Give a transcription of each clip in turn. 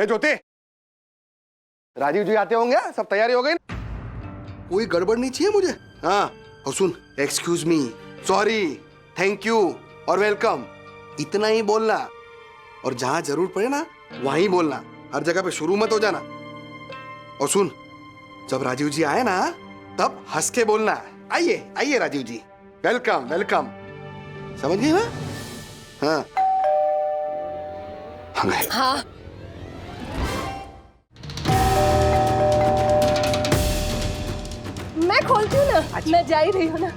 ए ज्योति, राजीव जी आते होंगे, सब तैयारी हो गई? कोई गड़बड़ नहीं चाहिए मुझे। हाँ, और सुन, excuse me, sorry, thank you और वेलकम, इतना ही बोलना। और जहां जरूर पड़े ना वहीं बोलना, हर जगह पे शुरू मत हो जाना। और सुन, जब राजीव जी आए ना तब हंस के बोलना, आइए आइए राजीव जी, वेलकम वेलकम। समझ गई ना? हाँ हाँ। मैं खोलती हूँ ना। मैं जा ही रही हूँ ना।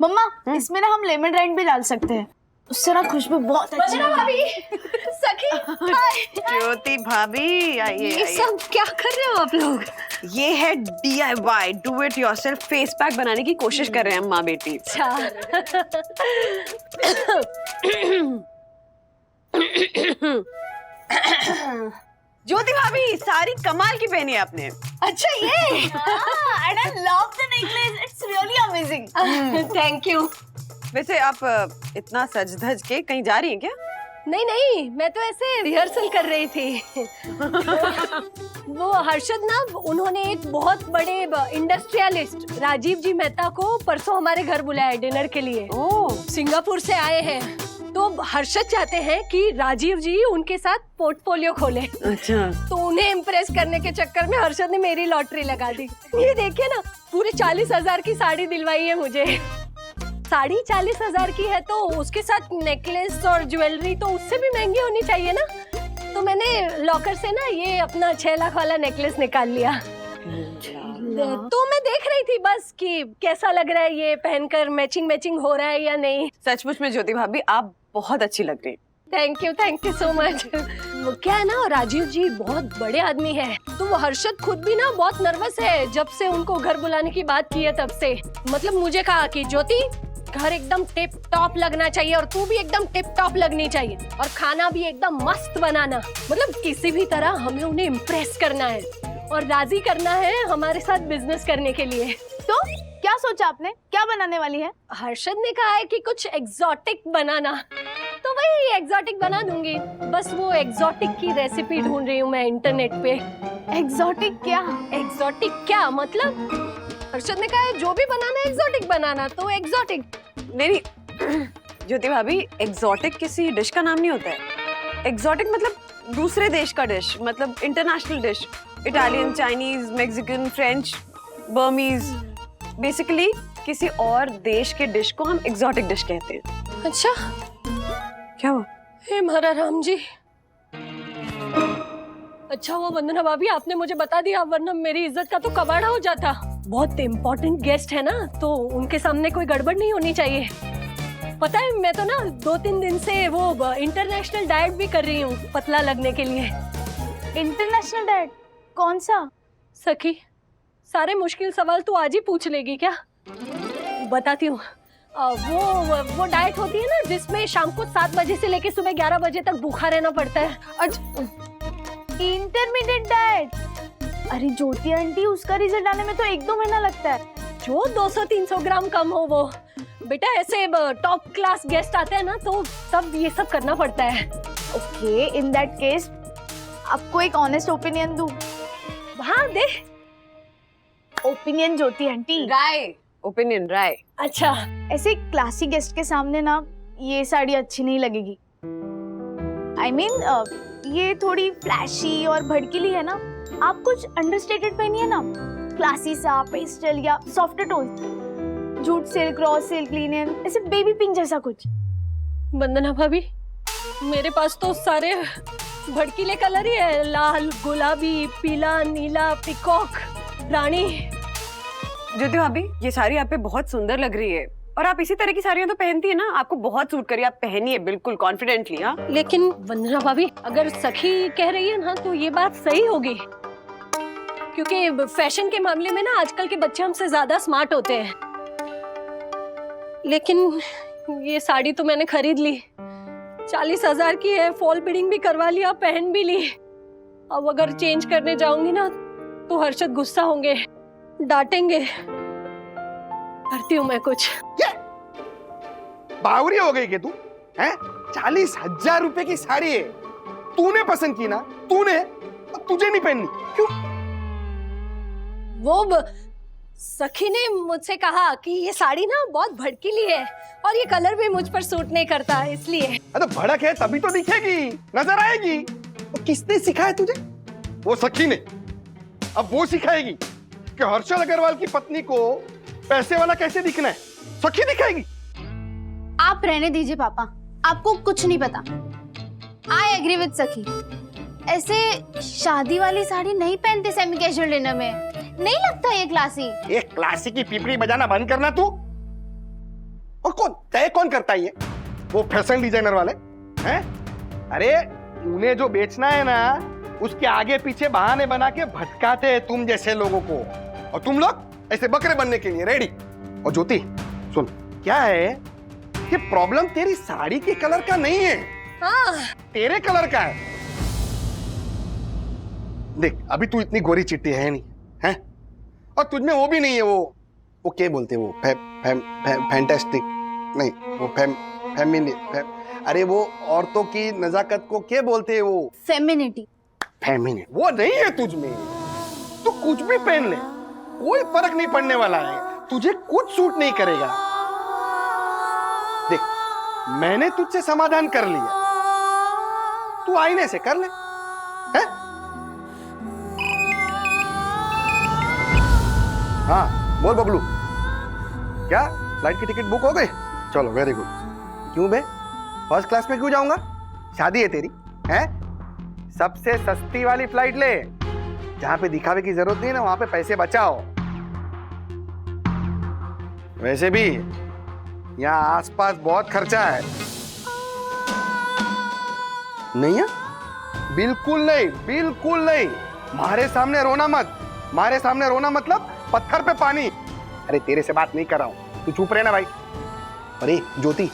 मम्मा, इसमें ना हम लेमन राइड भी डाल सकते हैं, उससे ना खुशबू बहुत अच्छी है। भाभी, सखी, ज्योति भाभी, आइए ये सब क्या कर रहे हो आप लोग? ये है DIY, do it yourself face pack बनाने की कोशिश कर रहे हैं हम माँ बेटी। अच्छा। ज्योति भाभी, सारी कमाल की पहनी है आपने। अच्छा ये and I love the necklace, it's really amazing. Thank you. वैसे आप इतना सज धज के कहीं जा रही हैं क्या? नहीं नहीं, मैं तो ऐसे रिहर्सल कर रही थी। वो हर्षद ना, उन्होंने एक बहुत बड़े इंडस्ट्रियलिस्ट राजीव जी मेहता को परसों हमारे घर बुलाया है डिनर के लिए। ओह, सिंगापुर से आए हैं, तो हर्षद चाहते हैं कि राजीव जी उनके साथ पोर्टफोलियो खोले। अच्छा। तो उन्हें इम्प्रेस करने के चक्कर में हर्षद ने मेरी लॉटरी लगा दी। ये देखिए ना, पूरे 40,000 की साड़ी दिलवाई है मुझे। साड़ी 40,000 की है तो उसके साथ नेकलेस और ज्वेलरी तो उससे भी महंगी होनी चाहिए ना। तो मैंने लॉकर से ना ये अपना 6 लाख वाला नेकलेस निकाल लिया। तो मैं देख रही थी बस कि कैसा लग रहा है, ये पहनकर मैचिंग हो रहा है या नहीं। सचमुच में ज्योति भाभी, आप बहुत अच्छी लग रही। Thank you so much. वो क्या है ना, राजीव जी बहुत बड़े आदमी हैं, तो वो हर्षद खुद भी ना बहुत नर्वस है जब से उनको घर बुलाने की बात की है तब से। मतलब मुझे कहा कि ज्योति, घर एकदम टिप टॉप लगना चाहिए और तू भी एकदम टिप टॉप लगनी चाहिए और खाना भी एकदम मस्त बनाना। मतलब किसी भी तरह हमें उन्हें इम्प्रेस करना है और राजी करना है हमारे साथ बिजनेस करने के लिए। तो क्या सोचा आपने, क्या बनाने वाली है? हर्षद ने कहा है कि कुछ एग्जॉटिक बनाना, तो वही एग्जॉटिक बना दूंगी। बस वो एग्जॉटिक की रेसिपी ढूंढ रही हूँ मैं इंटरनेट पे। एग्जॉटिक क्या? एग्जॉटिक क्या मतलब? हर्षद ने कहा है जो भी बनाना है एग्जॉटिक बनाना, तो एग्जॉटिक। नहीं ज्योति भाभी, एग्जॉटिक किसी डिश का नाम नहीं होता है। एग्जॉटिक मतलब दूसरे देश का डिश, मतलब international dish. Italian, Chinese, Mexican, French, Burmese, basically किसी और देश के डिश को हम एग्जॉटिक डिश कहते हैं। अच्छा, क्या हुआ? हे महारा राम जी। अच्छा हुआ वंदना भाभी आपने मुझे बता दिया, वरना मेरी इज्जत का तो कबाड़ा हो जाता। बहुत इम्पोर्टेंट गेस्ट है ना, तो उनके सामने कोई गड़बड़ नहीं होनी चाहिए। पता है, मैं तो ना 2-3 दिन से वो इंटरनेशनल डाइट भी कर रही हूँ पतला लगने के लिए। International diet? कौन सा? सखी, सारे मुश्किल सवाल तू आज ही पूछ लेगी क्या? बताती हूँ। वो डाइट होती है ना जिसमें शाम को 7 बजे से लेके सुबह 11 बजे तक भूखा रहना पड़ता है। Intermediate diet? अरे ज्योति आंटी, उसका रिजल्ट आने में तो 1-2 महीना लगता है। जो 200-300 ग्राम कम हो वो। बेटा ऐसे टॉप क्लास गेस्ट आते हैं ना, तो सब ये सब करना पड़ता है। ओके, इन दैट केस आपको एक ऑनेस्ट ओपिनियन दूं? हाँ दे। ओपिनियन ज्योति आंटी। राय, ओपिनियन राय। अच्छा, ऐसे क्लासी गेस्ट के सामने ना ये साड़ी अच्छी नहीं लगेगी। I mean, ये थोड़ी फ्लैशी और भड़कीली है ना। आप कुछ अंडरस्टेटेड पहनिए ना, क्लासी सा, पेस्टल या soft tone, jute silk, raw silk, linen, ऐसे बेबी पिंक जैसा कुछ। वंदना भाभी, मेरे पास तो सारे भड़कीले कलर ही है, लाल, गुलाबी, पीला, नीला, पिकॉक, रानी। ज्योति भाभी, ये साड़ी आप पे बहुत सुंदर लग रही है और आप इसी तरह की साड़ियां तो पहनती है ना, आपको बहुत सूट करी, आप पहनिए बिल्कुल कॉन्फिडेंटली। हाँ, लेकिन वंदना भाभी, अगर सखी कह रही है ना तो ये बात सही होगी। क्योंकि फैशन के मामले में ना आजकल के बच्चे हमसे ज्यादा स्मार्ट होते हैं। लेकिन ये साड़ी तो मैंने खरीद ली, 40,000 की है, फॉल बीडिंग भी करवा लिया, पहन भी ली। अब अगर चेंज करने जाऊंगी ना तो हर्षद गुस्सा होंगे, डांटेंगे। करती हूँ मैं कुछ। बावरी हो गई क्या तू? हैं? 40,000 रुपए की साड़ी है, तूने पसंद की ना, तूने, तुझे नहीं पहननी क्यों? वो सखी ने मुझसे कहा कि ये साड़ी ना बहुत भड़कीली है और ये कलर भी मुझ पर सूट नहीं करता, इसलिए। अरे भड़क है तभी तो दिखेगी, नजर आएगी। तो किसने सिखाया तुझे? वो सखी ने। अब वो सिखाएगी कि हर्षद अग्रवाल की पत्नी को पैसे वाला कैसे दिखना है, सखी दिखाएगी। आप रहने दीजिए पापा, आपको कुछ नहीं पता। आई एग्री विद सखी, ऐसे शादी वाली साड़ी नहीं पहनते सेमी कैजुअल डिनर में, नहीं लगता ये क्लासी। ये क्लासी की पीपड़ी बजाना बंद करना तू। और कौन तय कौन करता है ये? वो फैशन डिजाइनर वाले हैं? अरे उन्हें जो बेचना है ना, उसके आगे पीछे बहाने बना के भटकाते हैं तुम जैसे लोगों को, और तुम लोग ऐसे बकरे बनने के लिए रेडी। और ज्योति सुन, क्या है कि प्रॉब्लम तेरी साड़ी के कलर का नहीं है, हाँ। तेरे कलर का है। देख अभी तू इतनी गोरी चिट्टी है नहीं, हैं? और तुझ में वो भी नहीं है, वो क्या बोलते हैं, वो फैंटास्टिक नहीं, वो अरे वो औरतों की नजाकत को क्या बोलते हैं, वो फेमिनिटी। फेमिनिन, वो नहीं है तुझ में। तू कुछ भी पहन ले, कोई फर्क नहीं पड़ने वाला है, तुझे कुछ सूट नहीं करेगा। देख मैंने तुझसे समाधान कर लिया, तू आईने से कर ले, हैं? हाँ बोल बबलू, क्या फ्लाइट की टिकट बुक हो गई? चलो वेरी गुड। क्यों बे, फर्स्ट क्लास में क्यों जाऊंगा? शादी है तेरी, हैं? सबसे सस्ती वाली फ्लाइट ले, जहां पे दिखावे की जरूरत नहीं है ना, वहां पे पैसे बचाओ। वैसे भी यहाँ आसपास बहुत खर्चा है। नहीं है? बिल्कुल नहीं, बिल्कुल नहीं। मारे सामने रोना मत, मारे सामने रोना मतलब पत्थर पे पानी। अरे तेरे से बात नहीं कर रहा हूं, तू चुप रहना भाई। अरे ज्योति,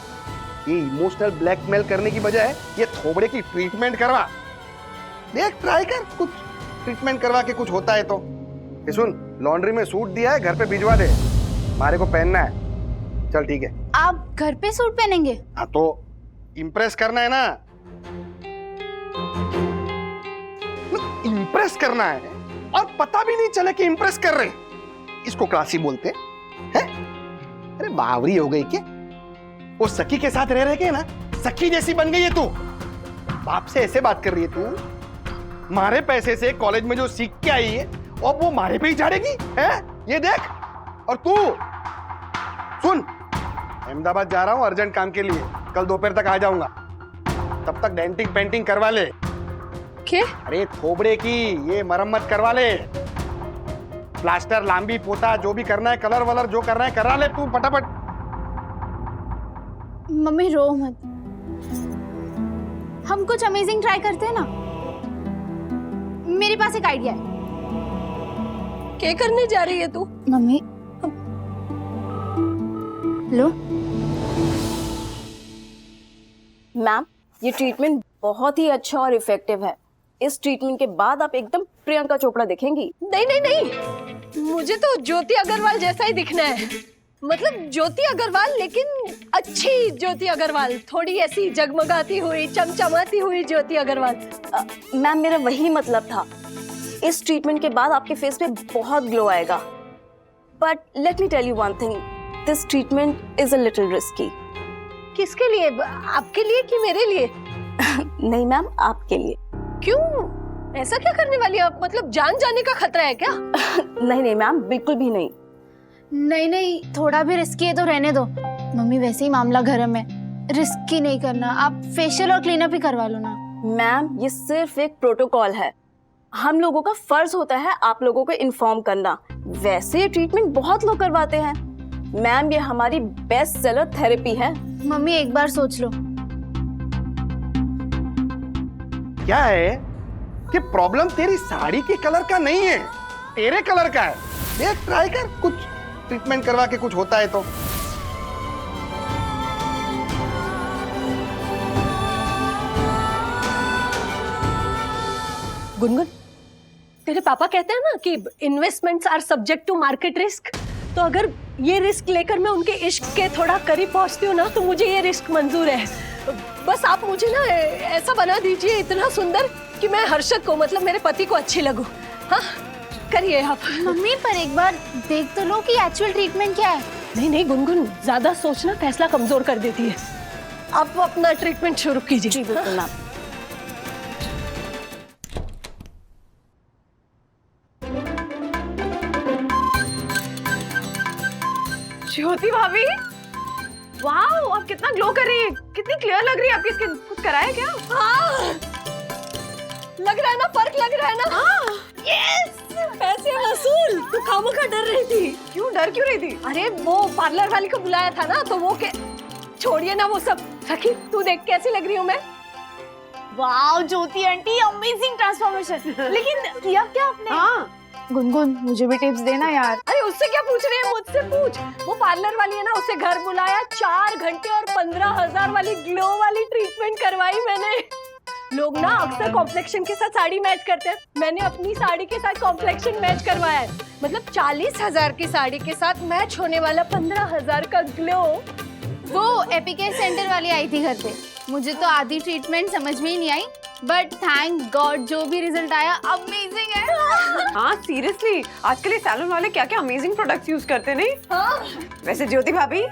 ये इमोशनल ब्लैकमेल करने की बजाय ये थोबड़े की ट्रीटमेंट करवा, देख ट्राई कर, कुछ ट्रीटमेंट करवा के कुछ होता है तो। ये सुन, लॉन्ड्री में सूट दिया है, घर पे भिजवा दे, मारे को पहनना है। चल ठीक है। आप घर पे सूट पहनेंगे? हाँ तो इम्प्रेस करना है ना, इम्प्रेस करना है, और पता भी नहीं चले कि इम्प्रेस कर रहे, इसको क्लासी बोलते हैं। अरे बावरी हो गई क्या? वो सखी के साथ रह के ना सखी जैसी बन गई है तू। बाप से ऐसे बात कर रही है तू? मारे पैसे से कॉलेज में जो सीख के आई है और वो मारे पे ही झाड़ेगी, है? ये देख। और तू सुन, अहमदाबाद जा रहा हूं अर्जेंट काम के लिए, कल दोपहर तक आ जाऊंगा, तब तक डेंटिंग पेंटिंग करवा ले। क्या? अरे थोबड़े की ये मरम्मत करवा ले, प्लास्टर लांबी पोता जो भी करना है, कलर वलर जो करना है करा ले तू फटाफट। मम्मी रो मत, हम कुछ अमेजिंग ट्राई करते हैं ना। मेरे पास एक आइडिया है। क्या करने जा रही है तू? मम्मी लो। मैम, ये ट्रीटमेंट बहुत ही अच्छा और इफेक्टिव है। इस ट्रीटमेंट के बाद आप एकदम प्रियंका चोपड़ा दिखेंगी। नहीं नहीं नहीं, मुझे तो ज्योति अग्रवाल जैसा ही दिखना है। मतलब ज्योति अग्रवाल, लेकिन अच्छी ज्योति अग्रवाल, थोड़ी ऐसी जगमगाती हुई, चमचमाती हुई ज्योति अग्रवाल। मैम, मेरा वही मतलब था। इस ट्रीटमेंट के बाद आपके फेस पे बहुत ग्लो आएगा। But let me tell you one thing, this treatment is a little risky. किसके लिए? आपके लिए कि मेरे लिए? नहीं मैम, आपके लिए। क्यों? ऐसा क्या करने वाली है आप? मतलब जान जाने का खतरा है क्या? नहीं नहीं मैम, बिल्कुल भी नहीं। नहीं नहीं, थोड़ा भी रिस्की है तो रहने दो। मम्मी वैसे ही मामला घर में, रिस्की नहीं करना। आप फेशियल और क्लीनअप ही करवा लो ना। मैम, ये सिर्फ एक प्रोटोकॉल है। हम लोगों का फर्ज होता है आप लोगों को इन्फॉर्म करना। वैसे ट्रीटमेंट बहुत लोग करवाते हैं। मैम, ये हमारी बेस्ट सेलर थेरेपी है। मम्मी एक बार सोच लो। क्या है कि प्रॉब्लम तेरी साड़ी के कलर का नहीं है, तेरे कलर का है। देख ट्राई कर, कुछ ट्रीटमेंट करवा के कुछ होता है तो। गुनगुन, तेरे पापा कहते हैं ना कि investments are subject to market risk. तो अगर ये रिस्क लेकर मैं उनके इश्क के थोड़ा करीब पहुंचती हूँ ना, तो मुझे ये रिस्क मंजूर है। बस आप मुझे ना ऐसा बना दीजिए, इतना सुंदर कि मैं हर्षद को, मतलब मेरे पति को अच्छी लगूं। हाँ, करिए आप। मम्मी पर एक बार देख तो लो कि एक्चुअल ट्रीटमेंट क्या है। नहीं नहीं गुनगुन, ज्यादा सोचना फैसला कमजोर कर देती है। आप अपना ट्रीटमेंट शुरू कीजिए। जी बिल्कुल मैम। ज्योति भाभी, वाओ, आप कितना ग्लो कर रही है, कितनी क्लियर लग रही है आपकी स्किन। कुछ कराया क्या? हाँ, लग रहा है ना, फर्क लग रहा है ना। हाँ, यस, पैसे वसूल। तू खामखा डर रही थी। क्यों डर क्यों रही थी? अरे वो पार्लर वाली को बुलाया था ना, तो वो के छोड़िए ना वो सब। सखी, तू देख कैसी लग रही हूँ मैं। वाओ ज्योति आंटी, अमेजिंग ट्रांसफॉर्मेशन। लेकिन किया क्या आपने? हाँ, गुनगुन मुझे भी टिप्स देना यार। अरे उससे क्या पूछ रही है, मुझसे पूछ। वो पार्लर वाली है ना, उसे घर बुलाया, 4 घंटे और 15,000 वाली ग्लो वाली ट्रीटमेंट करवाई मैंने। लोग ना अक्सर कॉम्प्लेक्शन के साथ साड़ी मैच करते हैं, मैंने अपनी साड़ी के साथ कॉम्प्लेक्शन मैच करवाया है। मतलब 40,000 की साड़ी के साथ मैच होने वाला 15,000 का ग्लो। वो एपिकेयर सेंटर वाली आई थी घर पे, मुझे तो आधी ट्रीटमेंट समझ में ही नहीं आई, बट थैंक गॉड जो भी रिजल्ट आया अमेजिंग है। हाँ सीरियसली, आजकल ये सैलून वाले क्या क्या अमेजिंग प्रोडक्ट्स यूज करते नहीं। हाँ वैसे ज्योति भाभी,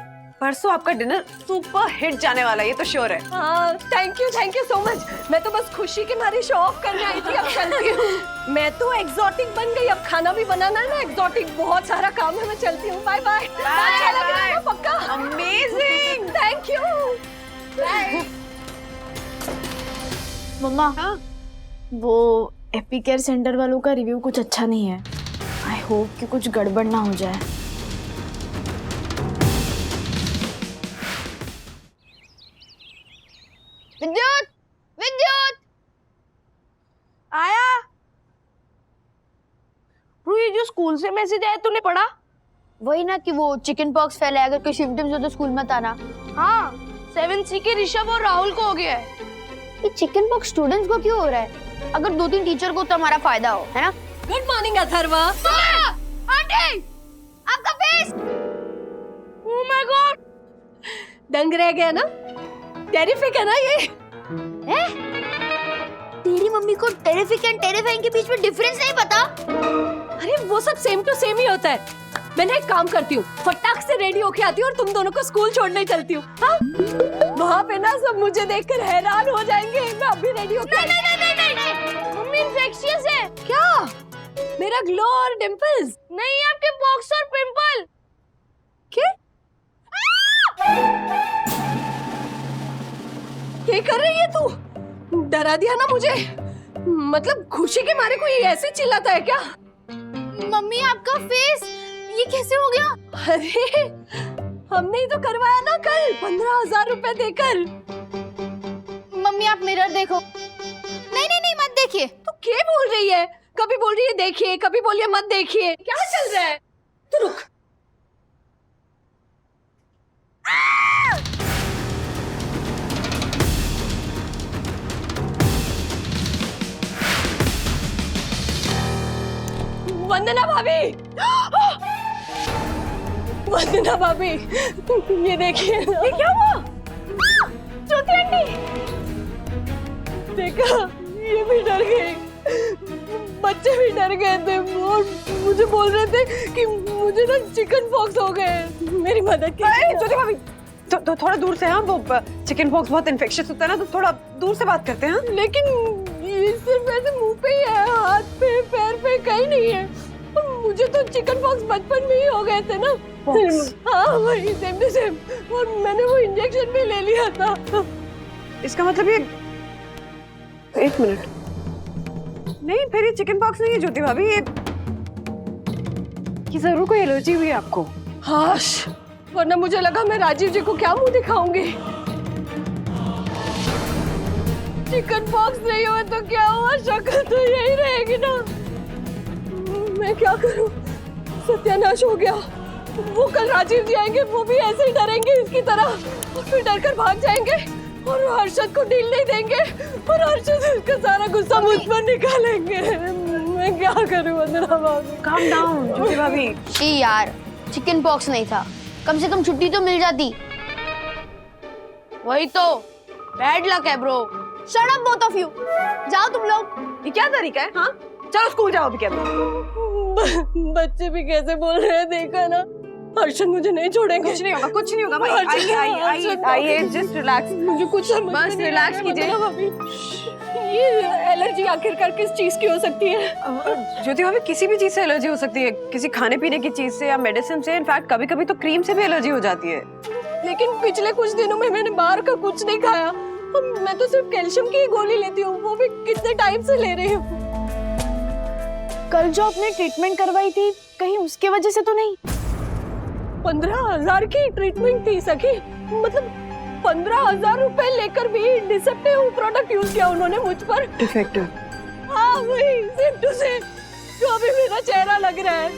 परसों आपका डिनर सुपर हिट जाने वाला है, ये तो श्योर है। हाँ, थैंक यू सो मच। मैं तो बस खुशी के मारी शो ऑफ करने आई थी, अब चलती हूँ। मैं तो एक्सोटिक बन गई, अब खाना भी बनाना है ना एक्सोटिक, बहुत सारा काम है। मैं चलती हूँ, बाय बाय। अच्छा लग रहा है ना पक्का? Amazing, thank you. मम्मा हाँ? वो एपिकेयर सेंटर वालों का रिव्यू कुछ अच्छा नहीं है। आई होप कि कुछ गड़बड़ ना हो जाए। विद्युत, विद्युत आया। ये जो स्कूल से मैसेज आया तूने पढ़ा? वही ना कि वो चिकन पॉक्स फैला है, अगर कोई सिम्टम्स हो तो स्कूल मत आना। हाँ, 7C के ऋषभ और राहुल को हो गया है। ये चिकन पॉक्स स्टूडेंट्स को क्यों हो रहा है? अगर 2-3 टीचर को तो हमारा फायदा हो, है ना? Good morning Atharva. आंटी, आपका फेस। ओह माय गॉड, दंग रह गया ना? टेरिफिक है ना ये? तेरी मम्मी को टेरिफिक एंड टेरिफाइंग के बीच में डिफरेंस नहीं पता? अरे वो सब सेम टू सेम ही होता है। मैं ना एक काम करती हूँ, फटाक से रेडी होके आती हूँ और तुम दोनों को स्कूल छोड़ने चलती हूँ। हाँ? वहाँ पे ना सब मुझे देखकर हैरान हो जाएंगे। मैं अभी रेडी होके नहीं, मम्मी इन्फेक्शियस है। क्या? मेरा ग्लो और डिंपल्स? नहीं, आपके पॉक्स और पिंपल। क्या? क्या कर रही है तू? डरा दिया ना मुझे। मतलब खुशी के मारे कोई ऐसे चिल्लाता है क्या? मम्मी आपका फेस ये कैसे हो गया? अरे हमने ही तो करवाया ना कल 15,000 रुपए देकर। मम्मी आप मिरर देखो। नहीं मत देखिए। तू क्या बोल रही है? कभी बोल रही है देखिए, कभी बोलिए मत देखिए। क्या चल रहा है? तू रुक। वंदना भाभी, वंदना भाभी, ये देखिए। ये क्या हुआ? ज्योति आंटी, देखा, ये भी डर गई, बच्चे भी डर गए थे और मुझे बोल रहे थे कि मुझे ना चिकन पॉक्स हो गए। मेरी मदद कीजिए। ज्योति भाभी, तो थोड़ा दूर से। हाँ, वो चिकन पॉक्स बहुत इन्फेक्शियस होता है ना, तो थोड़ा दूर से बात करते हैं। लेकिन ये सिर्फ ऐसे मुंह पे ही है, हाथ पे पैर पे कहीं नहीं है। मुझे तो चिकन पॉक्स बचपन में ही हो गए थे ना। हाँ वही सेम टू सेम, और मैंने वो इंजेक्शन भी ले लिया था। इसका मतलब ये, एक मिनट, नहीं फिर ये चिकन पॉक्स नहीं है ज्योति भाभी, ये जरूर कोई एलर्जी हुई है आपको। हाश, वरना मुझे लगा मैं राजीव जी को क्या मुंह दिखाऊंगी। चिकन पॉक्स नहीं हुआ तो क्या हुआ, शक्ल तो यही रहेगी ना। मैं क्या करूं? सत्यानाश हो गया। वो कल राजीव जी आएंगे, वो भी ऐसे ही डरेंगे इसकी तरह और फिर डर कर भाग जाएंगे और हर्षद को डील नहीं देंगे और हर्षद इसका सारा गुस्सा मुझ पर निकालेंगे। मैं क्या करूं वंदना भाभी? काम डाउन ज्योति भाभी। शी यार, चिकन पॉक्स नहीं था, कम से कम छुट्टी तो मिल जाती। वही तो बैड लक है bro. Shut up both of you, जाओ तुम लोग। ये क्या तरीका है? हाँ चलो स्कूल जाओ अभी। क्या बच्चे भी कैसे बोल रहे हैं, देखा ना? हर्षद मुझे नहीं छोड़ेंगे। कुछ नहीं होगा, कुछ नहीं होगा भाई। आइए आइए आइए आइए, जस्ट रिलैक्स। मुझे कुछ समझ बस में नहीं relax आ रहा है कीजिए। वंदना भाभी। ये एलर्जी आखिरकार किस चीज की हो सकती है? ज्योति भाभी किसी भी चीज से एलर्जी हो सकती है, किसी खाने पीने की चीज से या मेडिसिन से। इनफैक्ट कभी कभी तो क्रीम से भी एलर्जी हो जाती है। लेकिन पिछले कुछ दिनों में मैंने बाहर का कुछ नहीं खाया और मैं तो सिर्फ कैल्शियम की ही गोली लेती हूँ, वो भी कितने टाइम से ले रही हूँ। कल जो आपने ट्रीटमेंट करवाई थी, कहीं उसके वजह से तो नहीं? 15,000 की ट्रीटमेंट थी सखी, मतलब 15,000 रुपए लेकर भी डिसेप्टिव प्रोडक्ट यूज किया उन्होंने मुझ पर। डिफेक्टिव? हाँ वही, सेम टू सेम जो अभी मेरा चेहरा लग रहा है।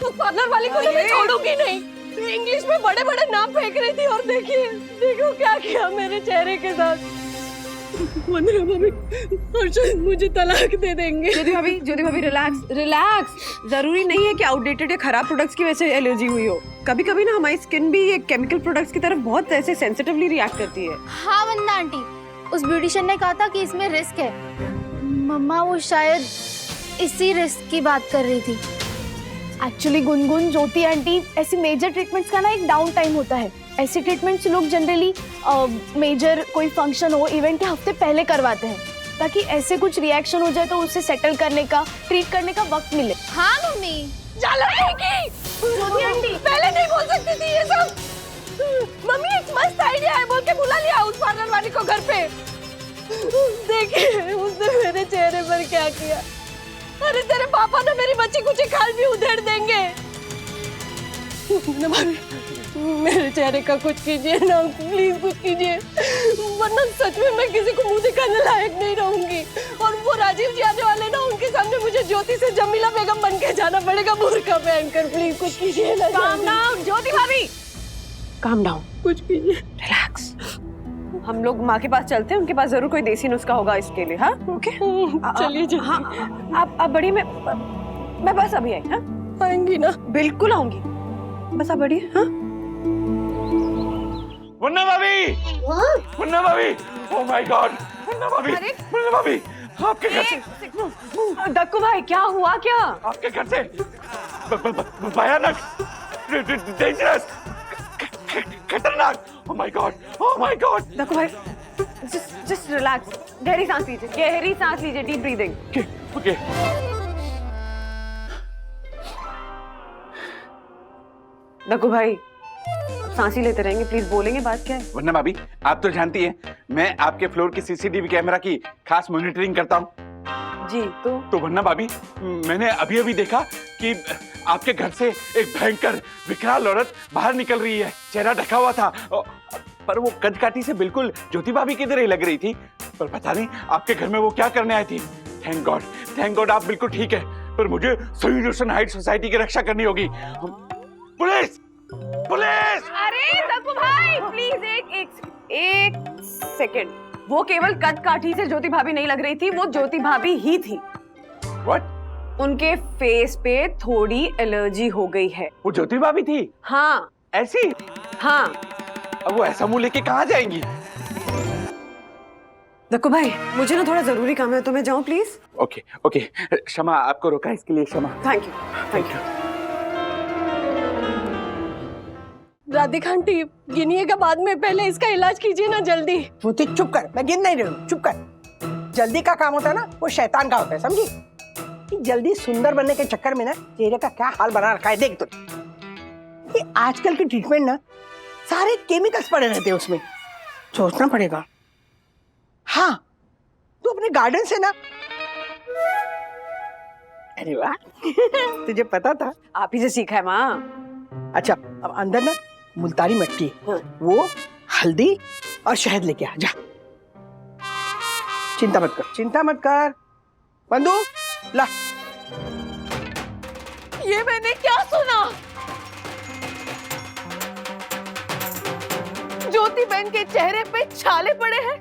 तो पार्लर वाली को तो मैं छोड़ूंगी नहीं। इंग्लिश में बड़े बड़े नाम फेंक रही थी और देखिए देखो क्या किया मेरे चेहरे के साथ। वंदना भाभी, हर्षद मुझे तलाक दे देंगे। ज्योति भाभी रिलैक्स रिलैक्स। जरूरी नहीं है कि आउटडेटेड या खराब प्रोडक्ट्स की वजह से एलर्जी हुई हो। कभी कभी ना हमारी स्किन भी ये केमिकल प्रोडक्ट्स की तरफ बहुत ऐसे सेंसिटिवली रिएक्ट करती है। हाँ वंदना आंटी, उस ब्यूटिशियन ने कहा था कि इसमें रिस्क है। मम्मा वो शायद इसी रिस्क की बात कर रही थी। एक्चुअली गुनगुन, ज्योति आंटी, ऐसी मेजर ट्रीटमेंट्स का ना एक डाउन टाइम होता है। ऐसी ट्रीटमेंट्स लोग जनरली मेजर कोई फंक्शन हो, इवेंट के हफ्ते पहले करवाते हैं, ताकि ऐसे कुछ रिएक्शन हो जाए तो उसे सेटल करने का, ट्रीट करने का वक्त मिले। हाँ मम्मी। ज्योति आंटी पहले नहीं बोल सकती थी ये सब। मम्मी एक मस्त आइडिया है बोल के बुला लिया उस पार्लर वाली को घर पे। देखिए उसने मेरे चेहरे पर क्या किया। अरे तेरे पापा ना मेरी बच्ची कुछ खाल भी उधेड़ देंगे। मेरे चेहरे का कुछ कीजिए ना, प्लीज कुछ कीजिए, वरना सच में मैं किसी को मुंह दिखाने लायक नहीं रहूंगी। और वो राजीव जी आने वाले ना, उनके सामने मुझे ज्योति से जमीला बेगम बन के जाना पड़ेगा बुर्का पहनकर। प्लीज कुछ कीजिए ना। काम डाउन ज्योति भाभी, काम डाउन, कुछ कीजिए, रिलैक्स। हम लोग माँ के पास चलते हैं, उनके पास जरूर कोई देसी नुस्खा होगा इसके लिए। हाँ ओके चलिए। हाँ आप बढ़िए, मैं बस अभी आई। हाँ आएंगी ना? बिल्कुल आऊंगी, बस आप बढ़िए। हाँ मुन्ना भाभी, मुन्ना भाभी, ओह माय गॉड, मुन्ना भाभी, मुन्ना भाभी, आपके घर से दक्कू भाई क्या हुआ? क्या आपके घर से भयानक, डेंजरस, खतरनाक, oh my God, oh my God. Dakku भाई जस्ट रिलैक्स, गहरी सांस लीजिए, गहरी सांस लीजिए, डीप ब्रीदिंग। ओके दक्कू भाई सांस ही लेते रहेंगे, प्लीज बोलेंगे बात क्या है? मुन्ना भाभी, आप तो जानती हैं मैं आपके फ्लोर की सीसीटीवी कैमरा की खास मॉनिटरिंग करता हूँ जी। तो मुन्ना भाभी, मैंने अभी अभी देखा कि आपके घर से एक भयंकर विकराल औरत बाहर निकल रही है। चेहरा ढका हुआ था पर वो कदकाठी से बिल्कुल ज्योति भाभी की तरह ही लग रही थी। पर पता नहीं आपके घर में वो क्या करने आई थी। थैंक गॉड आप बिल्कुल ठीक है। पर मुझे सोल्यूशन हाइट सोसाइटी की रक्षा करनी होगी। Police, police! अरे दक्कू भाई प्लीज एक सेकंड। वो केवल कदकाठी से ज्योति भाभी नहीं लग रही थी, वो ज्योति भाभी ही थी। What? उनके फेस पे थोड़ी एलर्जी हो गई है। वो ज्योति भाभी थी? हाँ ऐसी? हाँ। अब वो ऐसा मुंह लेके कहाँ जाएंगी? दक्कू भाई मुझे ना थोड़ा जरूरी काम है, तो मैं जाऊं प्लीज? ओके क्षमा, आपको रोका इसके लिए क्षमा। Thank you. राधिका आंटी गिनिएगा बाद में, पहले इसका इलाज कीजिए ना जल्दी। श्रुति चुप कर, मैं गिन नहीं रही हूँ, चुप कर। जल्दी का काम होता है ना, वो शैतान का होता है, समझी? कि जल्दी सुंदर बनने के चक्कर में ना चेहरे का क्या हाल बना रखा है देख तो। ये आजकल की ट्रीटमेंट ना सारे केमिकल्स पड़े रहते हैं उसमें, सोचना पड़ेगा। हाँ तू अपने गार्डन से ना, अरे वाह तुझे पता था? आप ही से सीखा है माँ। अच्छा अब अंदर ना मुल्तानी मिट्टी, वो हल्दी और शहद लेके आ जा। चिंता मत कर, चिंता मत कर। बंधु ला, ये मैंने क्या सुना? ज्योति बहन के चेहरे पे छाले पड़े हैं।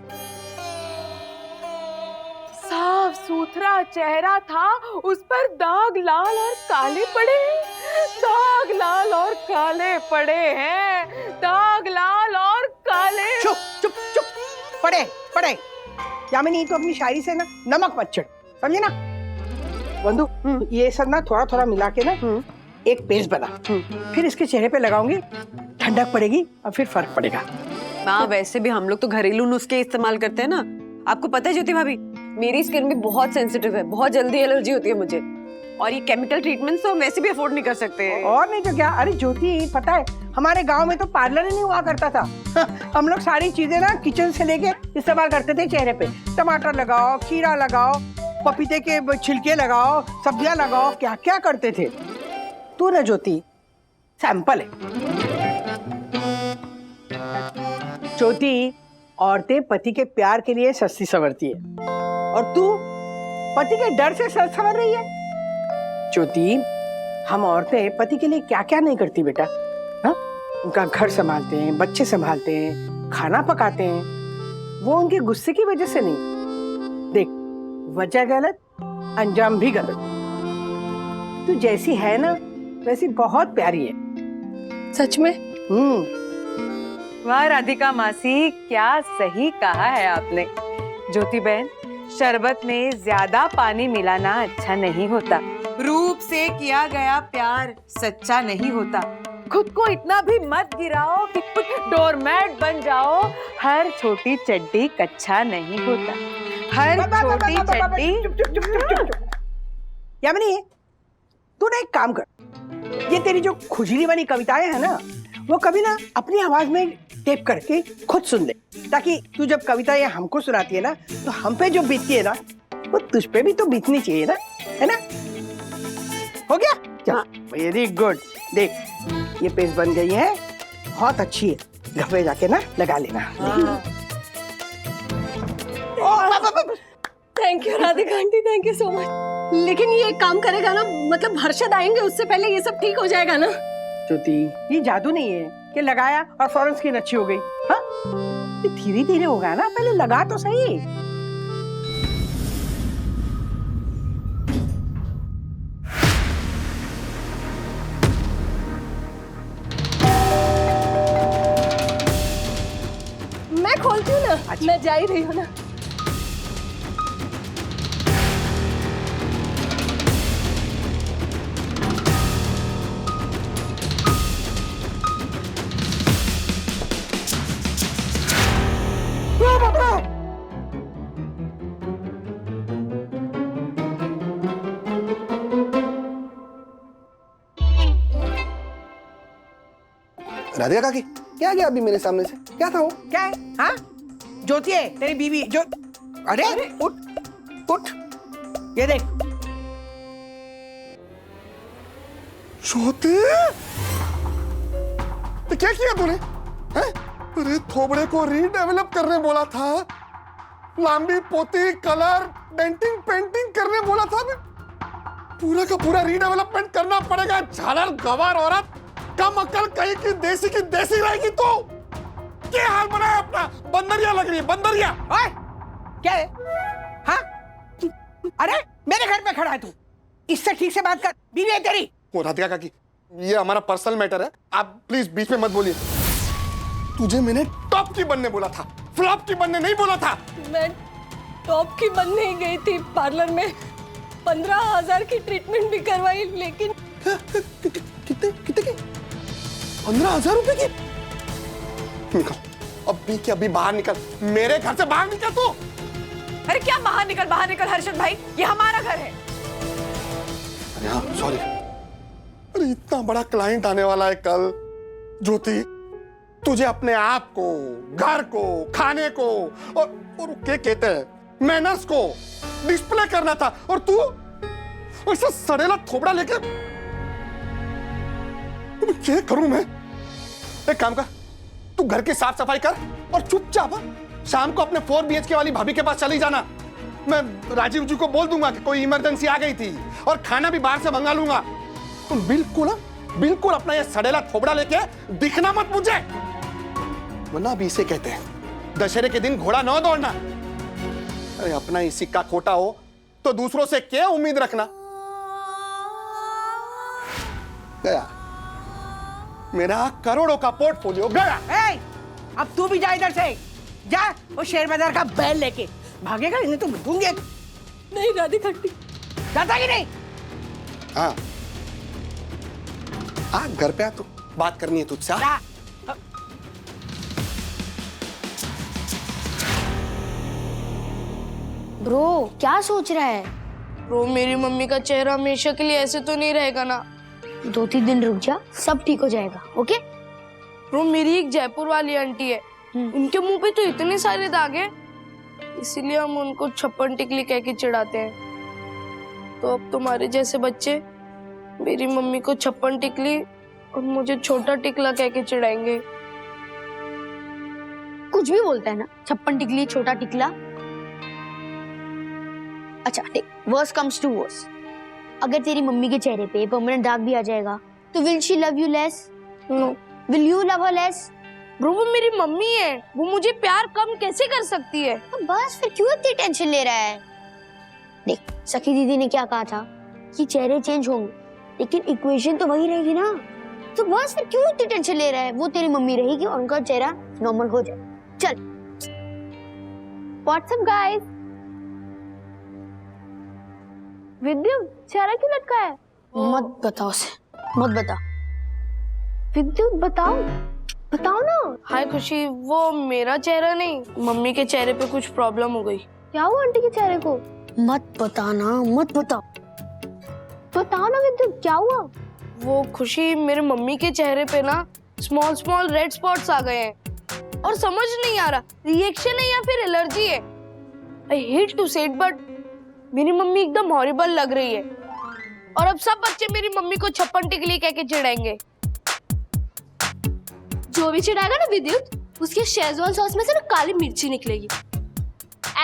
साफ सुथरा चेहरा था, उस पर दाग लाल और काले पड़े हैं। दाग लाल और काले पड़े हैं। दाग लाल और काले। चुप चुप चुप, पढ़े पढ़े। यामिनी तो अपनी शायरी से ना नमक मत चढ़, समझे ना? बंधु, ये सब ना थोड़ा थोड़ा मिला के ना एक पेस्ट बना, फिर इसके चेहरे पे लगाऊंगी, ठंडक पड़ेगी और फिर फर्क पड़ेगा। माँ, वैसे भी हम लोग तो घरेलू नुस्खे इस्तेमाल करते हैं ना। आपको पता है ज्योति भाभी, मेरी स्किन भी बहुत सेंसिटिव है, बहुत जल्दी एलर्जी होती है मुझे, और ये केमिकल ट्रीटमेंट तो हम वैसे भी अफोर्ड नहीं कर सकते। और नहीं तो क्या। अरे ज्योति, पता है हमारे गांव में तो पार्लर ही नहीं हुआ करता था। हम लोग सारी चीजें ना किचन से लेके इस्तेमाल करते थे चेहरे पे। टमाटर लगाओ, खीरा लगाओ, पपीते के छिलके लगाओ, सब्जियां लगाओ, क्या क्या करते थे। तू ना ज्योति सैंपल है। ज्योति, औरतें पति के प्यार के लिए सस्ती संवरती है, और तू पति के डर से संवर रही है। ज्योति, हम औरतें पति के लिए क्या क्या नहीं करती बेटा। हाँ, उनका घर संभालते हैं, बच्चे संभालते हैं, खाना पकाते हैं। वो उनके गुस्से की वजह से नहीं। देख, वजह गलत, अंजाम भी गलत। तू जैसी है ना वैसी बहुत प्यारी है। सच में? वाह राधिका मासी, क्या सही कहा है आपने। ज्योति बहन, शरबत में ज्यादा पानी मिलाना अच्छा नहीं होता। रूप से किया गया प्यार सच्चा नहीं होता। खुद को इतना भी मत गिराओ कि खुद डोरमैट बन जाओ। हर छोटी चड्डी कच्चा नहीं होता। हर छोटी चड्डी। यामिनी, तू ना एक काम कर, ये तेरी जो खुजली वाली कविताएं है ना, वो कभी ना अपनी आवाज में टेप करके खुद सुन ले, ताकि तू जब कविताएं हमको सुनाती है ना, तो हम पे जो बीतती है ना, वो तुझ पे भी तो बीतनी चाहिए ना, है ना? हो गया? चल, वेरी गुड। देख, ये पेस्ट बन गई है, बहुत अच्छी है। घर पे जाके ना लगा लेना। Thank you Radhika aunty, thank you so much. लेकिन ये एक काम करेगा ना, मतलब हर्षद आएंगे उससे पहले ये सब ठीक हो जाएगा ना? ज्योति, ये जादू नहीं है कि लगाया और फौरन स्किन अच्छी हो गई। हाँ, धीरे धीरे होगा ना, पहले लगा तो सही। मैं खोलती हूँ ना। मैं जा ही रही हूँ ना। राधिका काकी, क्या गया अभी मेरे सामने से? क्या था वो? क्या है? हाँ, ज्योति है तेरी बीवी। जो अरे उठ उठ, ये देख। ज्योति, तो क्या किया तूने? हैं? अरे थोबड़े को रीडेवलप करने बोला था, लंबी पोती, कलर, डेंटिंग, पेंटिंग करने बोला था। पूरा का पूरा रीडेवलपमेंट करना पड़ेगा। झालर गवार औरत, कम अक्ल कहीं की देसी रहेगी तो। क्या हाल बनाया अपना? बंदरिया लग रही है, बंदरिया। ओए, क्या है? हाँ, अरे मेरे घर पे खड़ा है तू, इससे ठीक से बात कर। बीवी है तेरी। ओ राधिका काकी, ये हमारा पर्सनल मैटर है, आप प्लीज बीच में मत बोलिए। तुझे मैंने टॉप की बनने बोला था, फ्लॉप की बनने नहीं बोला था। मैं टॉप की बनने ही गई थी पार्लर में। 15,000 की ट्रीटमेंट भी करवाई, लेकिन कितने की? 15,000 रुपए की? निकल अभी के अभी बाहर निकल, मेरे घर से बाहर निकल तू। अरे क्या बाहर निकल हर्षद भाई, ये हमारा घर है। अरे हाँ, सॉरी। अरे इतना बड़ा क्लाइंट आने वाला है कल। ज्योति, तुझे अपने आप को, घर को, खाने को और क्या कहते हैं, मैनर्स को डिस्प्ले करना था, और तू ऐसा सड़ेला थोबड़ा लेके। क्या करूं मैं? एक काम कर, तू घर की साफ सफाई कर और चुपचाप शाम को अपने 4 BHK वाली भाभी के पास चली जाना। मैं राजीव जी को बोल दूंगा कि कोई इमरजेंसी आ गई थी, और खाना भी बाहर से मंगा लूंगा। तुम बिल्कुल अपना ये सड़ेला थोबड़ा लेके दिखना मत मुझे, वरना अभी इसे कहते हैं दशहरे के दिन घोड़ा न दौड़ना। अरे अपना ही सिक्का खोटा हो तो दूसरों से क्या उम्मीद रखना। गया मेरा करोड़ों का पोर्टफोलियो गया। ए, अब तू भी जा इधर से, जा वो शेयर बाजार का बैल लेके भागेगा, इन्हें तो दूंगी। नहीं राधी खट्टी, जाता कि नहीं? हाँ घर पे आ, तो बात करनी है तुझसे। जा। ब्रो क्या सोच रहा है? ब्रो मेरी मम्मी का चेहरा हमेशा के लिए ऐसे तो नहीं रहेगा ना? 2-3 दिन रुक जा, सब ठीक हो जाएगा। ओके ब्रो, मेरी एक जयपुर वाली आंटी है, उनके मुंह पे तो इतने सारे दाग हैं, इसीलिए हम उनको छप्पन टिकली कह के चिढ़ाते हैं। तो अब तुम्हारे जैसे बच्चे मेरी मम्मी को छप्पन टिकली और मुझे छोटा टिकला कह के चिढ़ाएंगे। कुछ भी बोलता है ना, छप्पन टिकली, छोटा टिकला। अच्छा ठीक, वर्स कम्स टू वर्स, अगर तेरी मम्मी के चेहरे पे परमानेंट दाग भी आ जाएगा तो will she love you less? No. Will you love her less? Bro वो मेरी मम्मी है, वो मुझे प्यार कम कैसे कर सकती है? तो बस फिर क्यों इतनी टेंशन ले रहा है? देख, सखी दीदी ने क्या कहा था कि चेहरे चेंज होंगे, लेकिन इक्वेशन तो वही रहेगी ना। तो बस फिर क्यों इतनी टेंशन ले रहा है? वो तेरी मम्मी रहेगी और उनका चेहरा नॉर्मल हो जाए। चल, व्हाट्सअप गाइस। विद्यु, चेहरा क्यों लटका है? मत बताओ उसे, मत बता। विद्यु बताओ, बताओ ना। हाय खुशी, वो मेरा चेहरा नहीं, मम्मी के चेहरे पे कुछ प्रॉब्लम हो गई। क्या हुआ आंटी के चेहरे को? मत बताना, मत बताओ। बताओ ना विद्यु, क्या हुआ? वो खुशी, मेरे मम्मी के चेहरे पे ना स्मॉल रेड स्पॉट्स आ गए हैं और समझ नहीं आ रहा रिएक्शन है या फिर एलर्जी है। आई हेट टू से इट बट मेरी मम्मी एकदम हॉरिबल लग रही है और अब सब बच्चे मेरी मम्मी को छप्पन टिकली कह के चिढ़ाएंगे। जो भी चिढ़ाएगा ना विद्युत, उसके शेजवान सॉस में से ना काली मिर्ची निकलेगी।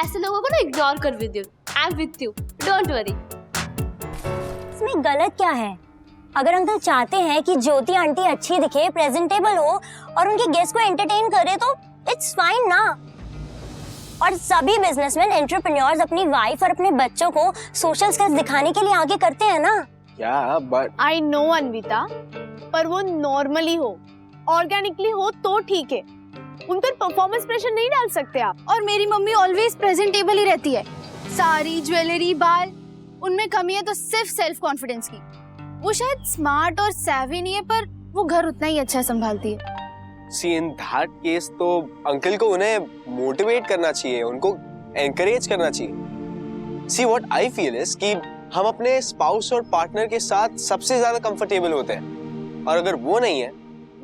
ऐसे लोगों को ना इग्नोर कर विद्युत। I am with you, don't worry. इसमें गलत क्या है? अगर अंकल चाहते हैं कि ज्योति आंटी अच्छी दिखे, प्रेजेंटेबल हो और उनके गेस्ट को एंटरटेन करे तो इट्स फाइन ना। और सभी बिजनेसमैन, एंटरप्रेन्योर्स अपनी वाइफ और अपने बच्चों को सोशल स्किल्स दिखाने के लिए आगे करते हैं ना। क्या बट आई नो अनविता, पर वो नॉर्मली हो, ऑर्गेनिकली हो तो ठीक है। उन पर परफॉर्मेंस प्रेशर नहीं डाल सकते आप। और मेरी मम्मी ऑलवेज प्रेजेंटेबल ही रहती है, साड़ी, ज्वेलरी, बाल, उनमें कमी है तो सिर्फ सेल्फ कॉन्फिडेंस की। वो शायद स्मार्ट और सैवी नहीं है, पर वो घर उतना ही अच्छा संभालती है। See, in that case तो अंकल को उन्हें मोटिवेट करना चाहिए, उनको एनकरेज करना चाहिए। See, what I feel is कि हम अपने स्पाउस और पार्टनर के साथ सबसे ज्यादा कंफर्टेबल होते हैं, और अगर वो नहीं है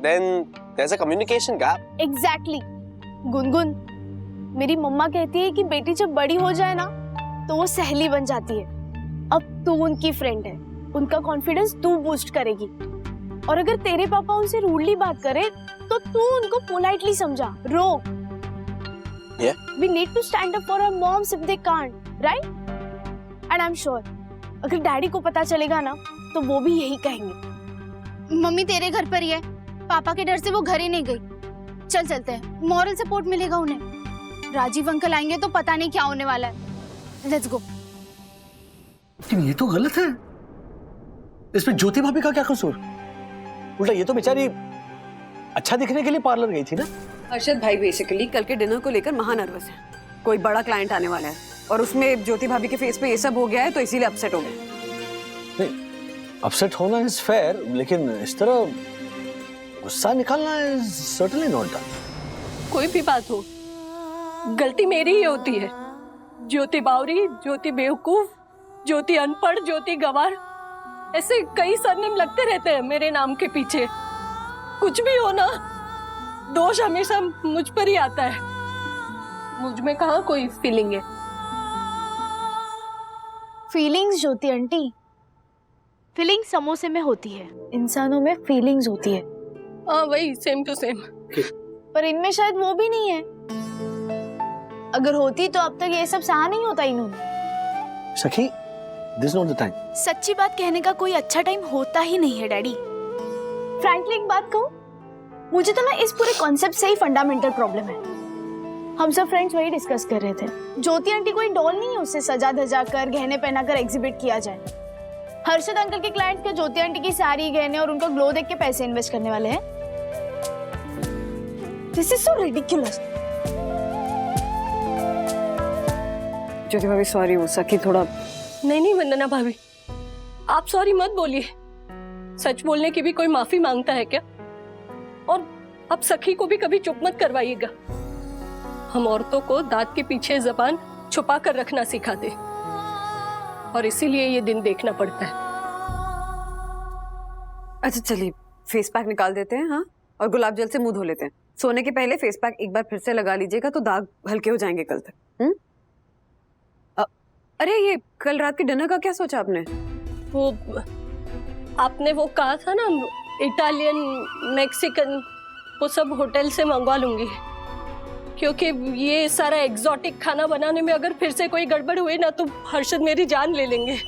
then there's a communication gap. Exactly. Gungun, मेरी मम्मा कहती है कि बेटी जब बड़ी हो जाए ना तो वो सहेली बन जाती है। अब तू उनकी फ्रेंड है, उनका कॉन्फिडेंस तू बूस्ट करेगी। और अगर तेरे पापा उनसे रूडली बात करे तो तू उनको पोलाइटली समझा, रोक। Yeah. We need to stand up for our moms if they can't, right? And I'm sure अगर डैडी को पता चलेगा ना तो वो भी यही कहेंगे। मम्मी तेरे घर पर ही है, पापा के डर से वो घर ही नहीं गई। चल चलते हैं, मॉरल सपोर्ट मिलेगा उन्हें। राजीव अंकल आएंगे तो पता नहीं क्या होने वाला है। Let's go. लेकिन ये तो गलत है, इसमें ज्योति भाभी का क्या कसूर? उल्टा ये तो बेचारी अच्छा दिखने के लिए पार्लर गई थी ना। अर्शद भाई बेसिकली कल के डिनर को लेकर महा नर्वस है। कोई बड़ा क्लाइंट आने वाला है और उसमें ज्योति भाभी के फेस पे ये सब हो गया है तो इसीलिए अपसेट हो गए। नहीं, अपसेट होना इज फेयर, लेकिन इस तरह गुस्सा निकालना इज सर्टेनली नॉट डन। कोई भी बात हो, गलती मेरी ही होती है। ज्योति बावरी, ज्योति बेवकूफ, ज्योति अनपढ़, ज्योति गंवार, ऐसे कई सरनेम लगते रहते हैं मेरे नाम के पीछे। कुछ भी हो ना, दोष हमेशा मुझ पर ही आता है। मुझ में कहाँ कोई फीलिंग है। फीलिंग्स ज्योति आंटी, फीलिंग्स समोसे में होती है, इंसानों में फीलिंग्स होती है। हाँ वही, सेम टू सेम। पर इनमें शायद वो भी नहीं है। अगर होती तो अब तक ये सब सहा नहीं होता इन्होंने। सखी, दिस नॉट द टाइम। सच्ची बात कहने का कोई अच्छा टाइम होता ही नहीं है डैडी। फ्रैंकली एक बात कहूँ, मुझे तो ना इस पूरे कॉन्सेप्ट से ही फंडामेंटल प्रॉब्लम है। हम सब फ्रेंड्स वही डिस्कस कर रहे थे, ज्योति आंटी कोई डॉल नहीं है उसे सजा धजा कर गहने पहना कर एग्जिबिट किया जाए। हर्षद अंकल के क्लाइंट्स क्या ज्योति आंटी की सारी गहने और उनका ग्लो देख के पैसे इन्वेस्ट करने वाले हैं? This is so ridiculous. Jyoti भाभी सॉरी, वो सखी थोड़ा नहीं वंदना भाभी, आप सॉरी मत बोलिए। सच बोलने की भी कोई माफी मांगता है क्या? और अब सखी को भी कभी चुप मत करवाइएगा। हम औरतों को दांत के पीछे जबान छुपा कर रखना सिखाते, और इसीलिए ये दिन देखना पड़ता है। अच्छा चलिए फेस पैक निकाल देते हैं, हाँ, और गुलाब जल से मुंह धो लेते हैं। सोने के पहले फेस पैक एक बार फिर से लगा लीजिएगा तो दाग हल्के हो जाएंगे कल तक। अरे ये कल रात के डिनर का क्या सोचा आपने? वो आपने वो कहा था ना, इटालियन मैक्सिकन वो सब होटल से मंगवा लूंगी, क्योंकि ये सारा एग्जॉटिक खाना बनाने में अगर फिर से कोई गड़बड़ हुई ना तो हर्षद मेरी जान ले लेंगे।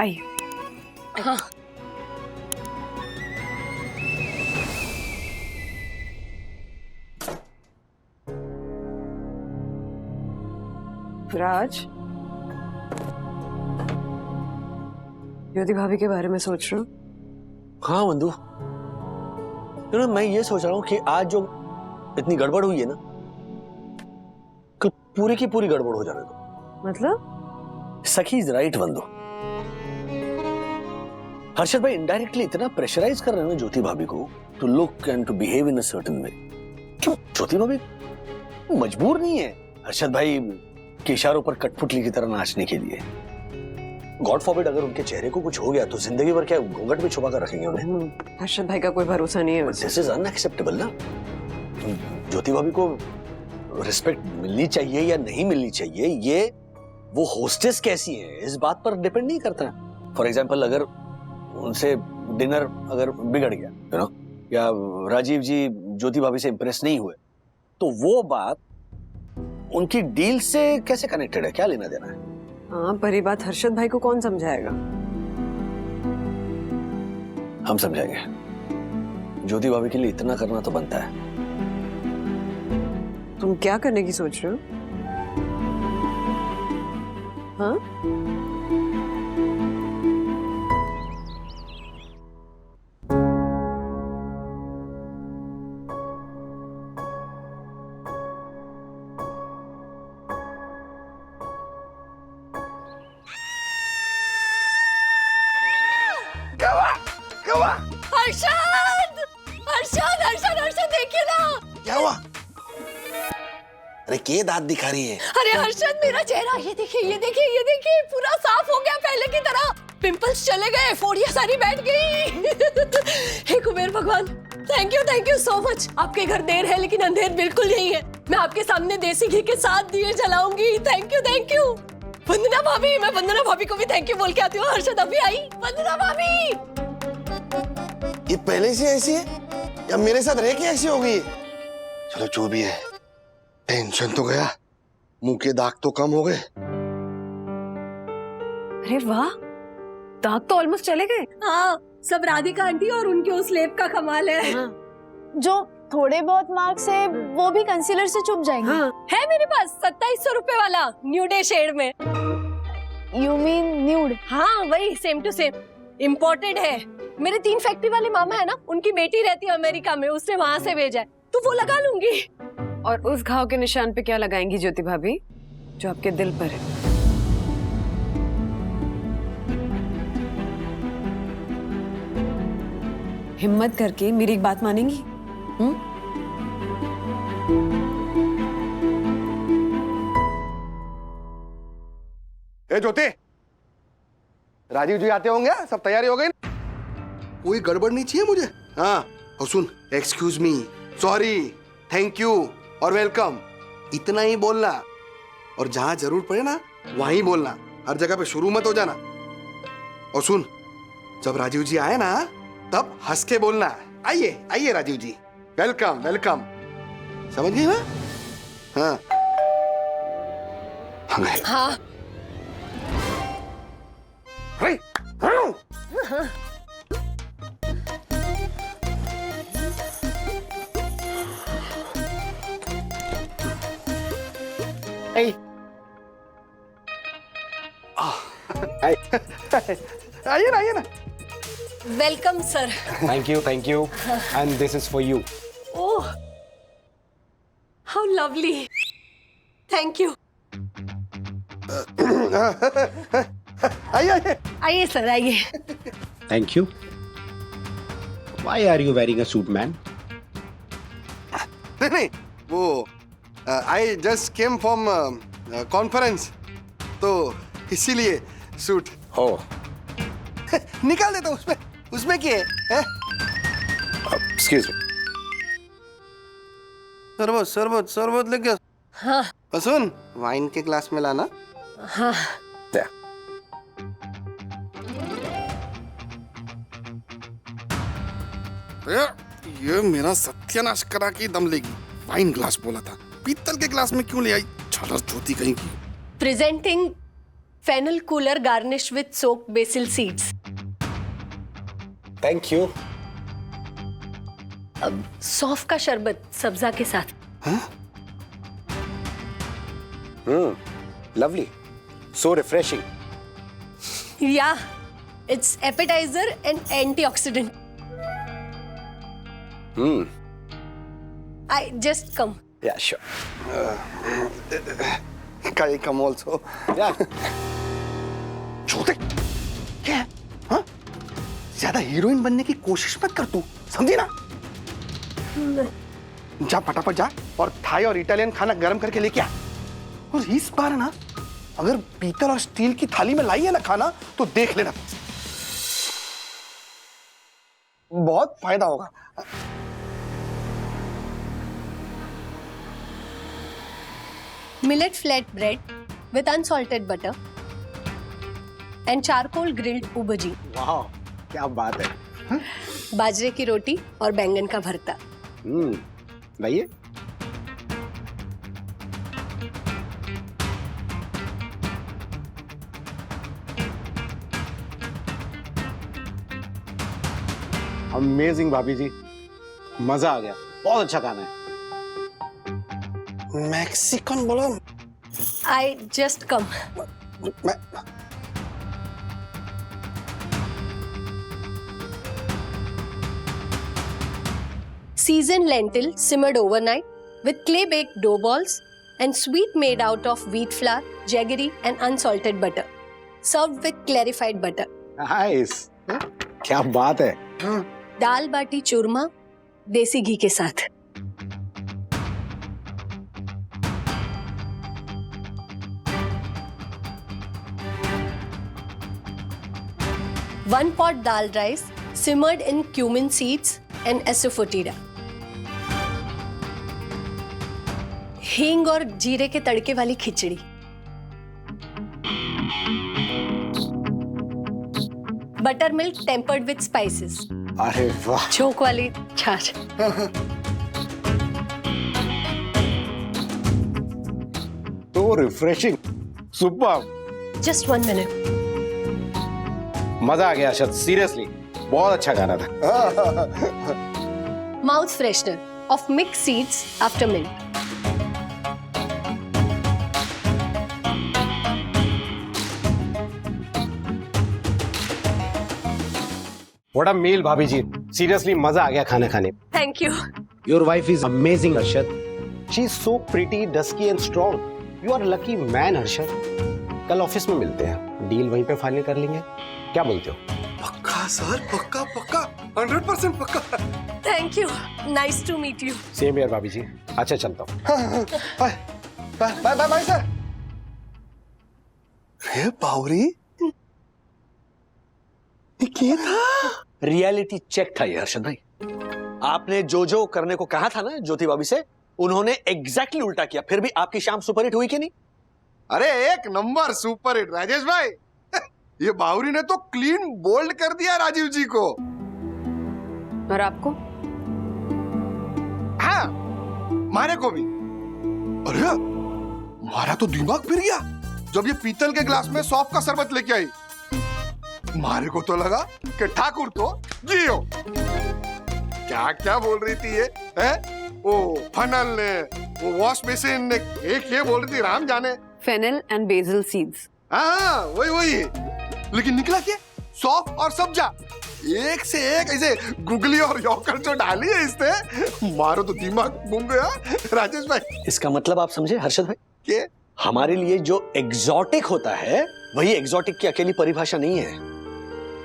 आइए। हाँ राज, ज्योति भाभी के बारे में सोच रहा हूँ। हाँ वंदु, मैं ये सोच रहा हूँ कि आज जो इतनी गड़बड़ हुई है ना, कल पूरी की पूरी गड़बड़ हो जाने दो। मतलब? सखी इज राइट वंदु। हर्षद भाई इनडायरेक्टली इतना प्रेशराइज कर रहे हैं ज्योति भाभी को to look and to behave in a certain way. क्यों ज्योति भाभी मजबूर नहीं है हर्षद भाई के इशारों पर कठपुतली की तरह नाचने के लिए। गॉड फॉरबिड अगर उनके चेहरे को कुछ हो गया तो जिंदगी भर क्या घूंघट में छुपा कर रखेंगे उन्हें? हर्षद भाई का कोई भरोसा नहीं है। दिस इज अनएक्सेप्टेबल ना। ज्योति भाभी को रिस्पेक्ट मिलनी चाहिए या नहीं मिलनी चाहिए, ये वो होस्टेस कैसी है इस बात पर डिपेंड नहीं करता। फॉर एग्जाम्पल अगर उनसे डिनर अगर बिगड़ गया, यू नो, या राजीव जी ज्योति भाभी से इंप्रेस नहीं हुए, तो वो बात उनकी डील से कैसे कनेक्टेड है? क्या लेना देना है? हाँ, पर ये बात हर्षद भाई को कौन समझाएगा? हम समझाएंगे। ज्योति भाभी के लिए इतना करना तो बनता है। तुम क्या करने की सोच रहे हो? हाँ? हर्षद हर्षद हर्षद हर्षद देखिए ना। क्या हुआ? अरे के दांत दिखा रही है? अरे हर्षद मेरा चेहरा ये देखिए पूरा साफ हो गया पहले की तरह। पिंपल्स चले गए, फोड़ियां सारी बैठ गई। हे कुबेर भगवान, थैंक यू सो मच। आपके घर देर है लेकिन अंधेर बिल्कुल नहीं है। मैं आपके सामने देसी घी के साथ दिए जलाऊंगी। थैंक यू वंदना भाभी। मैं वंदना भाभी को भी थैंक यू बोल के आती हूँ। हर्षद अभी आई। वंदना भाभी, ये पहले से ऐसी है या मेरे साथ रह के ऐसी हो गई है? चलो जो भी है, टेंशन तो गया, मुंह के दाग तो कम हो गए। अरे वाह, दाग तो ऑलमोस्ट चले गए। हाँ, सब राधिका आंटी और उनके उस लेप का कमाल है। हाँ। जो थोड़े बहुत मार्क्स है वो भी कंसीलर से छुप जाएंगे। हाँ। है मेरे पास 2700 रुपए वाला न्यूडे शेड में। You mean nude? हाँ वही, सेम टू सेम, इम्पोर्टेड है। मेरे 3 फैक्ट्री वाले मामा है ना, उनकी बेटी रहती है अमेरिका में, उसने वहां से भेजा है, तो वो लगा लूंगी। और उस घाव के निशान पे क्या लगाएंगी ज्योति भाभी जो आपके दिल पर है? हिम्मत करके मेरी एक बात मानेंगी? ए ज्योति, राजीव जी आते होंगे, सब तैयारी हो गई? कोई गड़बड़ नहीं चाहिए मुझे। हाँ, और सुन, excuse me, sorry, thank you और वेलकम, इतना ही बोलना। और जहां जरूर पड़े ना वहीं बोलना, हर जगह पे शुरू मत हो जाना। और सुन, जब राजीव जी आए ना तब हंस के बोलना, आइए आइए राजीव जी, वेलकम वेलकम। समझ गई ना? हाँ कहाँ गए? हाँ अरे, Hey. आइए ना। Welcome sir. Thank you. And this is for you. Oh how lovely, thank you. आइए। आइए सर आइए। Thank you. Why are you wearing a suit, man? नहीं, वो I just came from conference, तो इसीलिए सूट। Oh. निकाल देता हूँ उसमें क्या है? Excuse me. शरबत लेके। हाँ सुन, वाइन के ग्लास में लाना। हाँ There. ये मेरा सत्यानाश करा के दम लेगी। वाइन ग्लास बोला था, पीतल के ग्लास में क्यों ले आई? छलर चौथी कहीं की। Presenting fennel cooler garnish with soaked basil seeds. Thank you. अब सौंफ का शरबत सब्जा के साथ। Lovely. So refreshing. या it's appetiser and antioxidant. I just come. Yeah, sure. Can I come also? Yeah. छोटे क्या है? हाँ? ज्यादा हीरोइन बनने की कोशिश मत कर तू, समझी ना? जा फटाफट जा और थाई और इटालियन खाना गरम करके लेके आ। और इस बार ना, अगर पीतल और स्टील की थाली में लाई है ना खाना, तो देख लेना, बहुत फायदा होगा। Millet flatbread with unsalted butter and charcoal grilled ubaji. Wow. क्या बात है। बाजरे की रोटी और बैंगन का भरता। लाइए। अमेजिंग भाभी जी, मजा आ गया, बहुत अच्छा खाना है। मैक्सिकन बोलो। I just come. Seasoned lentil simmered overnight with clay-baked dough balls and sweet made out of wheat flour, jaggery and unsalted butter. Served with clarified butter. Nice, क्या बात है। दाल बाटी चूरमा देसी घी के साथ। One pot dal rice simmered in cumin seeds and asafoetida. हींग और जीरे के तड़के वाली खिचड़ी। Buttermilk tempered with spices. अरे वाह। छोक वाली छाछ। तो रिफ्रेशिंग, सुपर। Just 1 minute। मजा आ गया अर्शद, सीरियसली बहुत अच्छा गाना था। Mouth freshener of mixed seeds after mint. What a meal भाभी जी, सीरियसली मजा आ गया खाना खाने। Thank you. Your wife is amazing Arshad. She is so pretty, dusky and strong. You are lucky man Arshad. कल ऑफिस में मिलते हैं, deal वहीं पे फाइनल कर लेंगे, क्या बोलते हो? पक्का सर, पक्का 100% पक्का। Thank you. Nice to meet you. Same यार भाभी जी, अच्छा चलता हूँ। Bye sir. हे बावरी, ये क्या था? रियलिटी चेक था ये हर्षद भाई। आपने जो करने को कहा था ना ज्योति भाभी से, उन्होंने एग्जैक्टली उल्टा किया, फिर भी आपकी शाम सुपरहिट हुई कि नहीं? अरे एक नंबर सुपरहिट राजेश भाई। ये बावरी ने तो क्लीन बोल्ड कर दिया राजीव जी को। और आपको? हाँ, मारे को भी। अरे मारा तो दिमाग फिर गया। जब ये पीतल के ग्लास में सौंफ का शरबत लेके आई, मारे को तो लगा कि ठाकुर तो ये हो। क्या क्या बोल रही थी ये, है? वो फनल ने, वो वॉश बेसिन ने, एक ये बोल रही थी राम जाने। Fennel and basil seeds. हाँ वही वही, लेकिन निकला क्या? सौंफ और सब्जा, एक से एक ऐसे गुगली और यौकर जो डाली है इसने, मारो तो दिमाग घूम गया राजेश भाई। इसका मतलब आप समझे हर्षद भाई? के हमारे लिए जो एग्जॉटिक होता है वही एग्जॉटिक की अकेली परिभाषा नहीं है।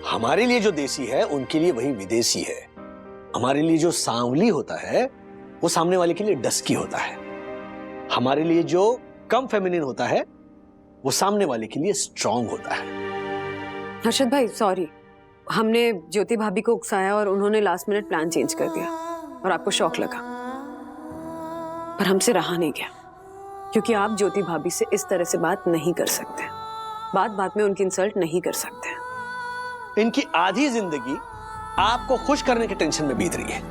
हमारे लिए जो देसी है उनके लिए वही विदेशी है। हमारे लिए जो सांवली होता है वो सामने वाले के लिए डस्की होता है। हमारे लिए जो कम फेमिनिन होता है वो सामने वाले के लिए स्ट्रांग होता है। हर्षद भाई सॉरी, हमने ज्योति भाभी को उकसाया और उन्होंने लास्ट मिनट प्लान चेंज कर दिया और आपको शौक लगा, पर हमसे रहा नहीं गया, क्योंकि आप ज्योति भाभी से इस तरह से बात नहीं कर सकते, बात बात में उनकी इंसल्ट नहीं कर सकते। इनकी आधी जिंदगी आपको खुश करने के टेंशन में बीत रही है।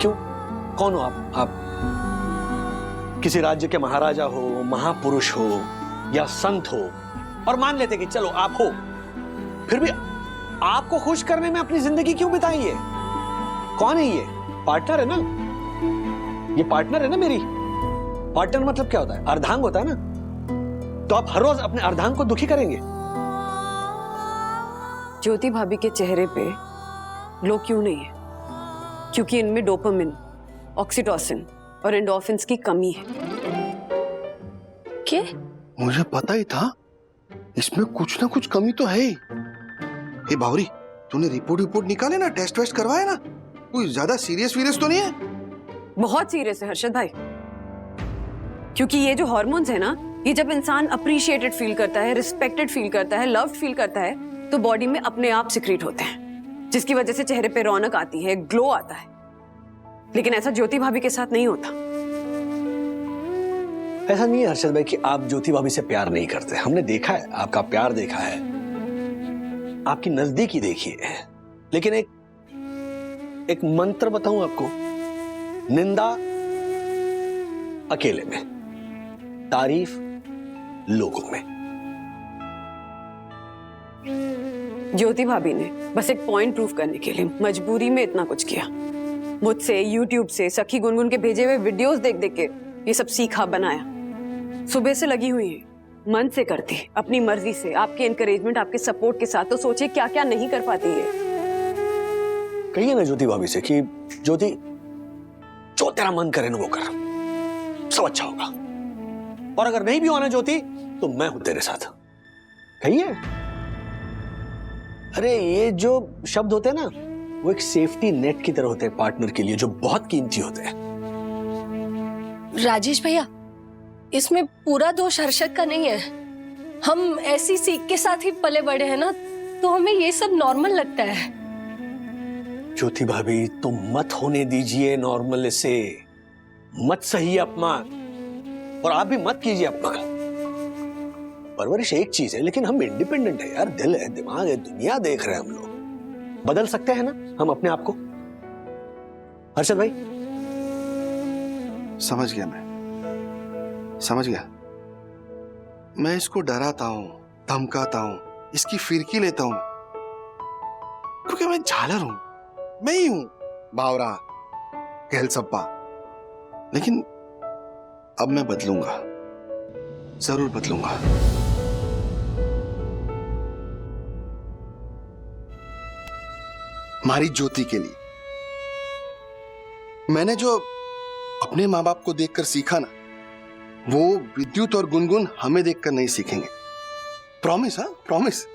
क्यों? कौन हो आप किसी राज्य के महाराजा हो, महापुरुष हो या संत हो, और मान लेते कि चलो आप हो, फिर भी आपको खुश करने में अपनी जिंदगी क्यों बिताइए? कौन है ये? पार्टनर है ना, ये पार्टनर है ना मेरी। पार्टनर मतलब क्या होता है? अर्धांग होता है ना। तो आप हर रोज अपने अर्धांग को दुखी करेंगे? ज्योति भाभी के चेहरे पे ग्लो क्यों नहीं है? क्योंकि इनमें डोपामिन, ऑक्सीटोसिन और एंडोर्फिन्स की कमी है। क्या? मुझे पता ही था इसमें कुछ ना कुछ कमी तो है ही। हे बावरी, तूने रिपोर्ट निकाले ना, टेस्ट वेस्ट करवाए ना? कोई ज्यादा सीरियस तो नहीं है? बहुत सीरियस है हर्षद भाई, क्योंकि ये जो हार्मोन्स है ना, ये जब इंसान अप्रिशिएटेड फील करता है, रिस्पेक्टेड फील करता है, लव्ड फील करता है, तो बॉडी में अपने आप सिक्रीट होते हैं, जिसकी वजह से चेहरे पे रौनक आती है, ग्लो आता है। लेकिन ऐसा ज्योति भाभी के साथ नहीं होता। ऐसा नहीं है हर्षद भाई कि आप ज्योति भाभी से प्यार नहीं करते। हमने देखा है, आपका प्यार देखा है, आपकी नजदीकी देखी है। लेकिन एक मंत्र बताऊं आपको, निंदा अकेले में, तारीफ लोगों में। ज्योति भाभी ने बस एक पॉइंट प्रूव करने के लिए मजबूरी में इतना कुछ किया। मुझसे, यूट्यूब से, सखी गुनगुन के भेजे हुए वीडियोस देख देख के ये सब सीखा, बनाया। सुबह से लगी हुई है, मन से करती, अपनी मर्जी से, आपके एनकरेजमेंट, आपके सपोर्ट के साथ। तो सोचिए क्या क्या नहीं कर पाती है। कहिए ना ज्योति भाभी से कि ज्योति, जो तेरा मन करे ना वो कर, सब अच्छा होगा। और अगर नहीं भी होना ज्योति, तो मैं हूं तेरे साथ। कहिए। अरे ये जो शब्द होते हैं ना, वो एक सेफ्टी नेट की तरह होते हैं पार्टनर के लिए, जो बहुत कीमती होते हैं। राजेश भैया, इसमें पूरा दोष हर्षद का नहीं है। हम ऐसी सीख के साथ ही पले बड़े हैं ना, तो हमें ये सब नॉर्मल लगता है। ज्योति भाभी, तुम मत होने दीजिए नॉर्मल से, मत सही अपमान, और आप भी मत कीजिए अपमान। परवरिश एक चीज है, लेकिन हम इंडिपेंडेंट है यार, दिल है, दिमाग है, दुनिया देख रहे हैं हम लोग। बदल सकते हैं ना हम अपने आप को। हर्षद भाई, समझ गया, मैं समझ गया। मैं इसको डराता हूं, धमकाता हूं, इसकी फिरकी लेता हूं, क्योंकि मैं झालर हूं, मैं ही हूं बावरा, गहलसप्पा। लेकिन अब मैं बदलूंगा, जरूर बदलूंगा। हमारी ज्योति के लिए। मैंने जो अपने माँ बाप को देखकर सीखा ना, वो विद्युत और गुनगुन हमें देखकर नहीं सीखेंगे। प्रॉमिस? हाँ, प्रॉमिस।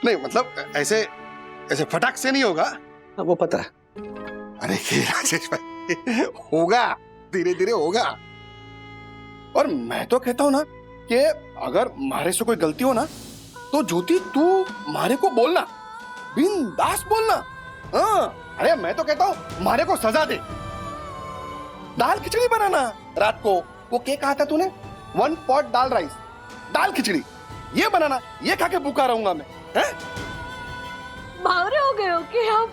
नहीं मतलब ऐसे ऐसे फटाक से नहीं होगा। वो पता है। अरे राजेश भाई, होगा, धीरे धीरे होगा। और मैं तो कहता हूं ना कि अगर मारे से कोई गलती हो ना, तो ज्योति तू मारे को बोलना, बिंदास बोलना। हाँ, अरे मैं तो कहता हूं मारे को सजा दे। दाल खिचड़ी बनाना रात को, वो क्या कहा था तूने? 1 पॉट दाल राइस, दाल खिचड़ी, ये बनाना, ये खा के भूखा रहूंगा मैं। हैं? बावरे हो गए हो कि आप?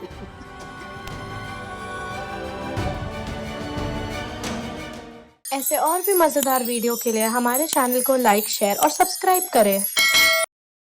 ऐसे और भी मजेदार वीडियो के लिए हमारे चैनल को लाइक, शेयर और सब्सक्राइब करें।